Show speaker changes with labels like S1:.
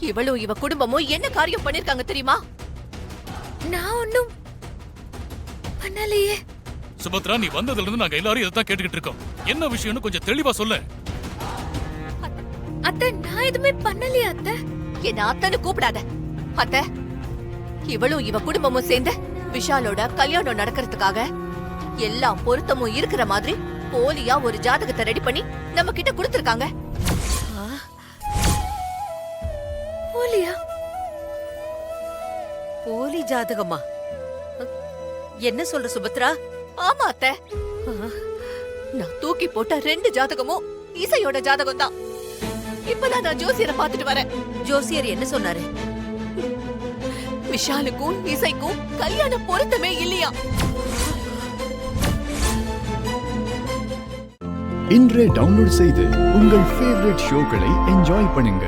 S1: இவளும் இவ குடும்பமும் என்ன காரியம் பண்ணிருக்காங்க தெரியுமா?
S2: நான் ஒண்ணும் பண்ணலையே.
S3: சுபத்ரா, நீ வந்ததுல இருந்து நாங்க எல்லாரும் இதைத்தான் கேட்டுக்கிட்டு இருக்கோம். என்ன விஷயம்னு கொஞ்சம் தெளிவா சொல்லு.
S2: அத்தை, நான் எதுவுமே பண்ணலையா அத்தை?
S1: என்ன அத்தன்னு கூப்பிடாத. அத்த, இவளும் இவ குடும்பமும் சேர்ந்து விஷாலோட கல்யாணம் நடக்கிறதுக்காக எல்லா பொருத்தமும் இருக்கிற மாதிரி போலியா ஒரு ஜாதகத்தை ரெடி பண்ணி நம்ம கிட்ட கொடுத்திருக்காங்க.
S2: போலியா?
S4: போலி ஜாதகமா? என்ன சொல்ற சுபத்ரா?
S1: ஆமா அத்த, நான் தூக்கி போட்ட 2 ஜாதகமும் இசையோட ஜாதகம் தான். இப்பதான் நான் ஜோசியரை பார்த்துட்டு வரேன்.
S4: ஜோசியர் என்ன சொன்னாரு?
S1: விஷாலுக்கும் இசைக்கும் கல்யாண பொருத்தமே இல்லையா?
S5: இன்றே டவுன்லோட் செய்து உங்கள் ஃபேவரட் ஷோக்களை என்ஜாய் பண்ணுங்க.